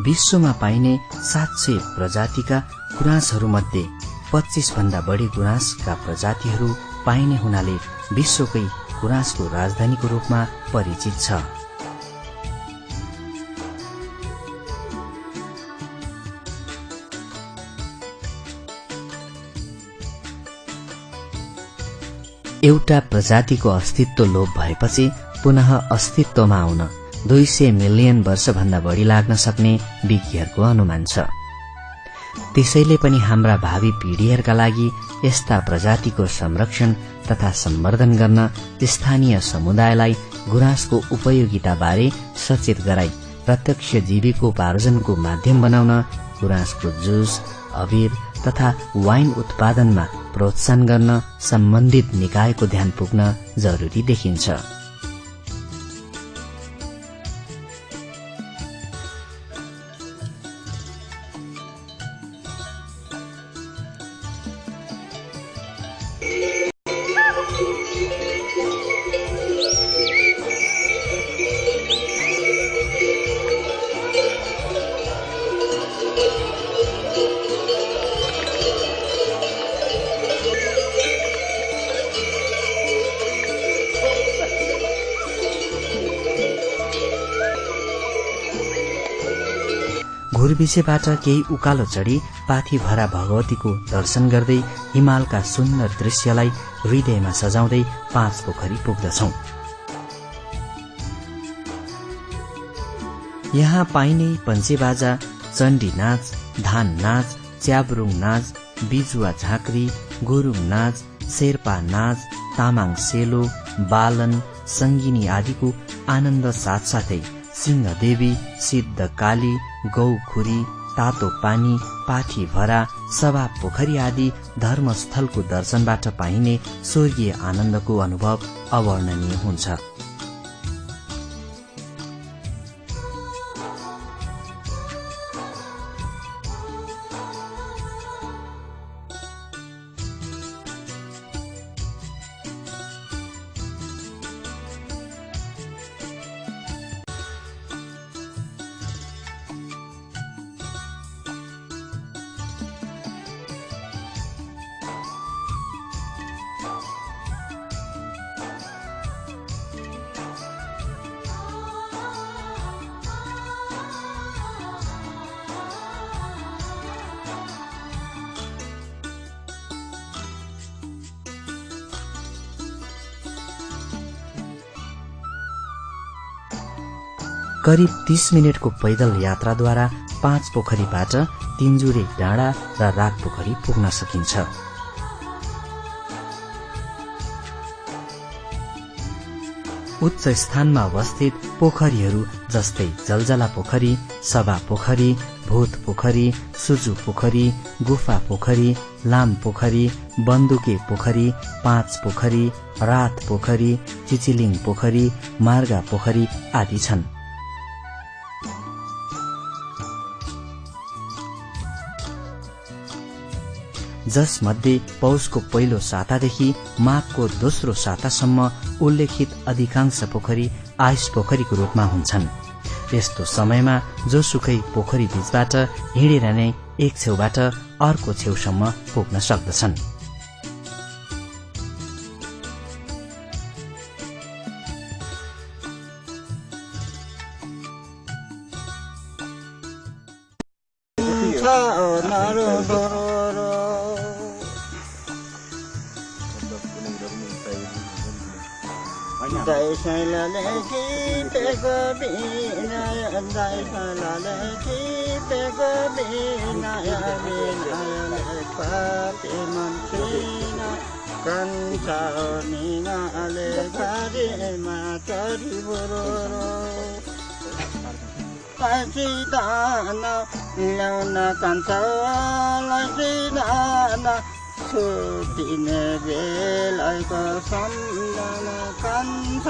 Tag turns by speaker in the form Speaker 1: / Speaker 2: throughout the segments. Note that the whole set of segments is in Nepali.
Speaker 1: विश्वमा पाइने 700 प्रजातिका गुराँसहरूमध्ये 25 भन्दा बढी गुराँसका प्रजातिहरू पाइने हुनाले विश्वकै गुराँसको राजधानीको रूपमा परिचित छ। एउटा प्रजातिको अस्तित्व लोप भएपछि पुनः अस्तित्वमा आउन 200 मिलियन वर्षभन्दा बढी लाग्न सक्ने विज्ञहरूको अनुमान छ। त्यसैले पनि हाम्रा भावी पीढिहरूका लागि यस्ता प्रजातिको संरक्षण तथा सम्वर्धन गर्न स्थानीय समुदायलाई गुराँसको उपयोगिता बारे सचेत गराई प्रत्यक्ष जीविकोपार्जनको माध्यम बनाउन गुराँसको जुस, अबिर तथा वाइन उत्पादनमा प्रोत्साहन गर्न सम्बन्धित निकायको ध्यान पुग्न जरुरी देखिन्छ। घुरविसेबाट केही उकालो चढी पाथीभरा भगवतीको दर्शन गर्दै हिमालका सुन्दर दृश्यलाई हृदयमा सजाउँदै 5 पोखरी पुग्दछौं। यहाँ पाइने पञ्चेबाजा, चण्डी नाच, धान नाच, च्याब्रुङ नाच, बिजुवा झाँक्री, गुरुङ नाच, शेर्पा नाच, तामाङ सेलो, बालन, संगिनी आदिको आनन्द साथसाथै सिंहदेवी, सिद्ध काली, गौखुरी, तातो पानी, पाथीभरा, सभा पोखरी आदि धर्मस्थलको दर्शनबाट पाइने स्वर्गीय आनन्दको अनुभव अवर्णनीय हुन्छ। करिब 30 मिनटको पैदल यात्राद्वारा 5 पोखरीबाट तिनजुरे डाँडा र राग पोखरी पुग्न सकिन्छ। उच्च स्थानमा अवस्थित पोखरीहरू जस्तै जलजला पोखरी, सभा पोखरी, भूत पोखरी, सुजु पोखरी, गुफा पोखरी, लाम पोखरी, बन्दुके पोखरी, 5 पोखरी, रात पोखरी, चिचिलिङ पोखरी, मार्गा पोखरी आदि छन्। जसमध्ये पौषको पहिलो सातादेखि माघको दोस्रो सातासम्म उल्लेखित अधिकांश पोखरी आइस पोखरीको रूपमा हुन्छन्। यस्तो समयमा जोसुकै पोखरी बीचबाट हिँडेर नै एक छेउबाट अर्को छेउसम्म पुग्न सक्दछन्।
Speaker 2: छुदिने बेलाको सम्झना कान्छ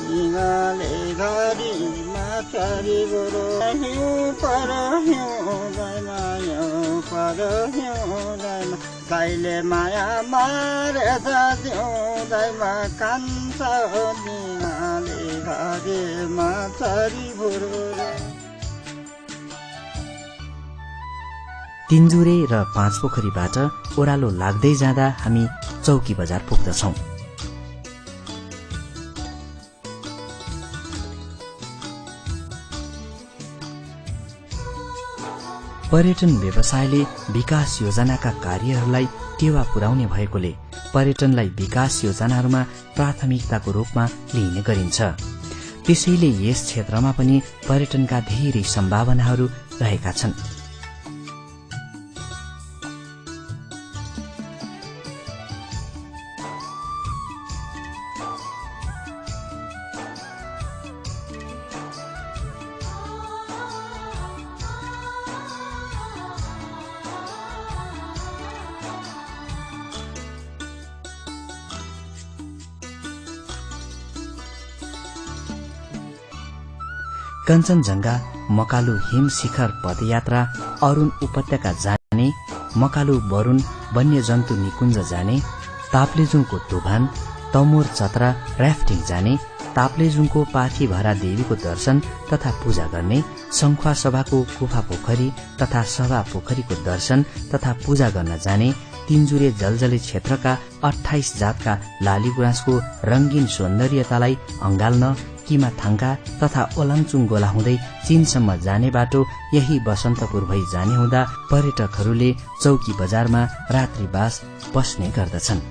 Speaker 2: निगाले घरीमा चरी बुरो हिउँ पर हिउँदैमा हिउँ पर हिउँदैमा गाईले माया मारेछ जिउँदैमा कान्छ निगाले घरीमा चरी बुरो
Speaker 1: तिनजुरे र पाँचपोखरीबाट ओह्रालो लाग्दै जाँदा हामी चौकी बजार पुग्दछौं। पर्यटन व्यवसायले विकास योजनाका कार्यहरूलाई टेवा पुर्याउने भएकोले पर्यटनलाई विकास योजनाहरूमा प्राथमिकताको रूपमा लिइने गरिन्छ। त्यसैले यस क्षेत्रमा पनि पर्यटनका धेरै सम्भावनाहरू रहेका छन्। कञ्चनजंघा, मकालु हिम शिखर पदयात्रा, अरूण उपत्यका जाने, मकालु बरुण वन्यजन्तु निकुञ्ज जाने, ताप्लेजुङको दोभान, तमोर चतरा राफ्टिङ जाने, ताप्लेजुङको पाठीभरा देवीको दर्शन तथा पूजा गर्ने, शङ्खुवा सभाको गुफा पोखरी तथा सभा पोखरीको दर्शन तथा पूजा गर्न जाने, तिनजुरे जलजले क्षेत्रका 28 जातका लालीगुराँसको रंगीन सौन्दर्यतालाई अंगाल्न किमा थाङका तथा ओलाङचुङ गोला हुँदै चीनसम्म जाने बाटो यही बसन्तपुर भई जाने हुँदा पर्यटकहरूले चौकी बजारमा रात्रिवास बस्ने गर्दछन्।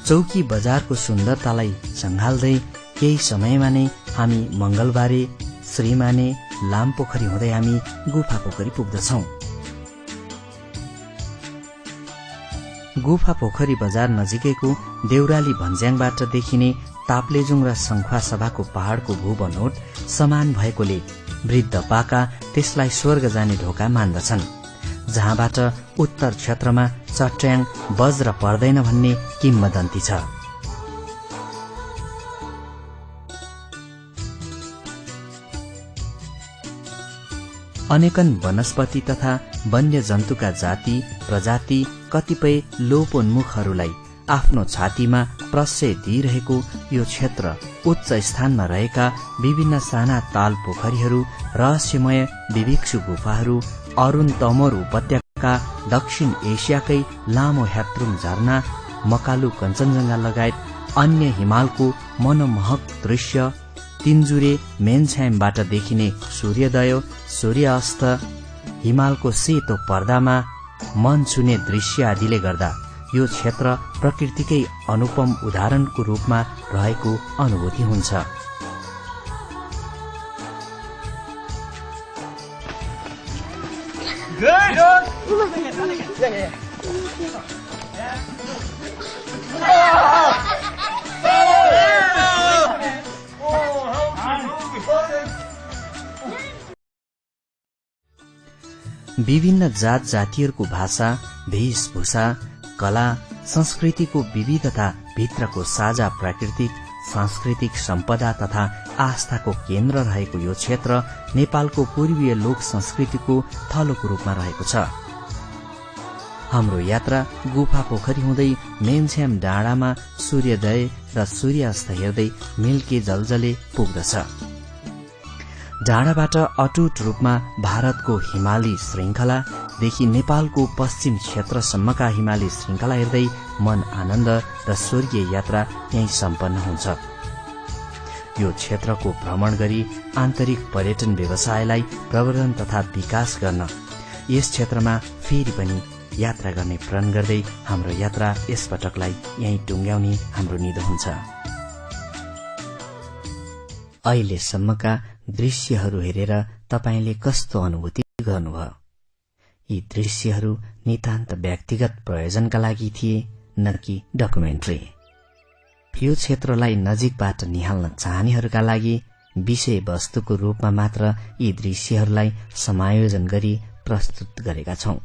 Speaker 1: चौकी बजारको सुन्दरतालाई सँगाल्दै केही समयमा नै हामी मंगलबारे, श्रीमाने, लामपोखरी हुँदै हामी गुफा पोखरी पुग्दछौं। गुफा पोखरी बजार नजिकैको देउराली भन्ज्याङबाट देखिने ताप्लेजुङ र शङ्खुवा सभाको पहाड़को भूबनोट समान भएकोले वृद्ध पाका त्यसलाई स्वर्ग जाने ढोका मान्दछन्, जहाँबाट उत्तर क्षेत्रमा चट्याङ वज्र पर्दैन भन्ने किम्वदन्ती छ। अनेकन वनस्पति तथा वन्य जन्तुका जाति प्रजाति कतिपय लोपोन्मुखहरूलाई आफ्नो छातीमा प्रश्रय दिइरहेको यो क्षेत्र उच्च स्थानमा रहेका विभिन्न साना ताल पोखरीहरू, रहस्यमय विभिक्षु गुफाहरू, अरूण तमोर उपत्यका, दक्षिण एसियाकै लामो ह्यात्रुङ झरना, मकालु कञ्चनजंघा लगायत अन्य हिमालको मनमोहक दृश्य, तिनजुरे मेनछ्यामबाट देखिने सूर्योदय सूर्यास्त, हिमालको सेतो पर्दामा मन छुने दृश्य आदिले गर्दा यो क्षेत्र प्रकृतिकै अनुपम उदाहरणको रूपमा रहेको अनुभूति हुन्छ। विभिन्न जात जातिहरूको भाषा, वेशभूषा, कला, संस्कृतिको विविधता भित्रको साझा प्राकृतिक सांस्कृतिक सम्पदा तथा आस्थाको केन्द्र रहेको यो क्षेत्र नेपालको पूर्वीय लोक संस्कृतिको थलोको रूपमा रहेको छ। हाम्रो यात्रा गुफा पोखरी हुँदै मेनछ्याम डाँडामा सूर्योदय र सूर्यास्त हेर्दै मिल्के जलजले पुग्दछ। डाँडाबाट अटुट रूपमा भारतको हिमाली श्रृंखलादेखि नेपालको पश्चिम क्षेत्रसम्मका हिमाली श्रृंखला हेर्दै मन आनन्द र स्वर्गीय यात्रा यही सम्पन्न हुन्छ। यो क्षेत्रको भ्रमण गरी आन्तरिक पर्यटन व्यवसायलाई प्रवर्धन तथा विकास गर्न यस क्षेत्रमा फेरि पनि यात्रा गर्ने प्रण गर्दै हाम्रो यात्रा यस पटकलाई यही टुंग्याउने हाम्रो निधो हुन्छ। अहिलेसम्मका दृश्यहरू हेरेर तपाईले कस्तो अनुभूति गर्नुभयो? यी दृश्यहरू नितान्त व्यक्तिगत प्रयोजनका लागि थिए, न कि डकुमेन्ट्री। यो क्षेत्रलाई नजिकबाट निहाल्न चाहनेहरूका लागि विषयवस्तुको रूपमा मात्र यी दृश्यहरूलाई समायोजन गरी प्रस्तुत गरेका छौं।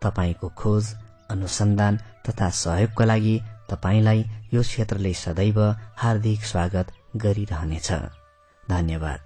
Speaker 1: तपाईको खोज, अनुसन्धान तथा सहयोगका लागि तपाईलाई यो क्षेत्रले सदैव हार्दिक स्वागत गरिरहनेछ। धन्यवाद।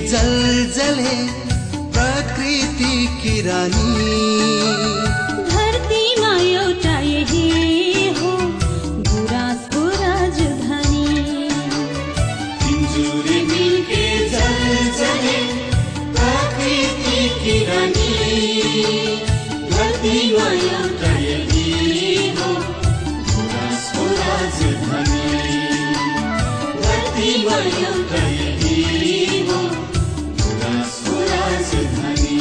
Speaker 3: जलजले प्रकृति की रानी,
Speaker 4: धरतीमा एउटा यही हो गुराँसको राजधानी।
Speaker 3: पिन्जुरे मिलके जलजले प्रकृति की रानी, धरतीमा एउटा यही हो गुराँसको राजधानी। धरतीमा एउटा यही हो गुराँसको राजधानी।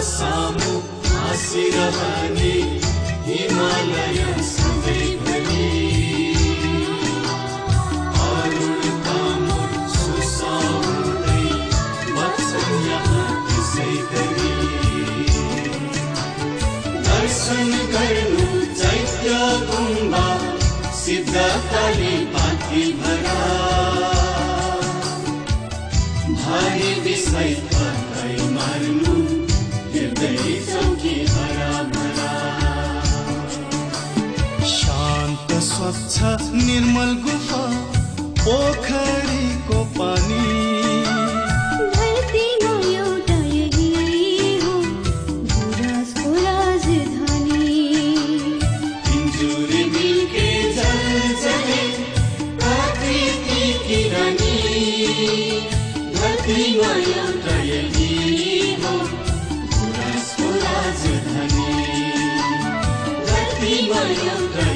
Speaker 3: सामु हाँसिरहने हिमालय सधैँभरि, अरुणतामुर सुसाउँदै बग्छन् यहाँ त्यसै गरी। दर्शन गर्नु चैत्य गुम्बा सिद्धकाली पाठी भरा, भारी विषय थकाइ मार्नु चौकी हरा भरा। शान्त स्वच्छ निर्मल गुफा पोखरीको पानी,
Speaker 4: धरतीमा एउटा यही हो गुराँसको राजधानी।
Speaker 3: पिन्जुरे मिलके जलजले प्रकृति की रानी, धरतीमा एउटा यही हो गुराँसको राजधानी। धरतीमा एउटा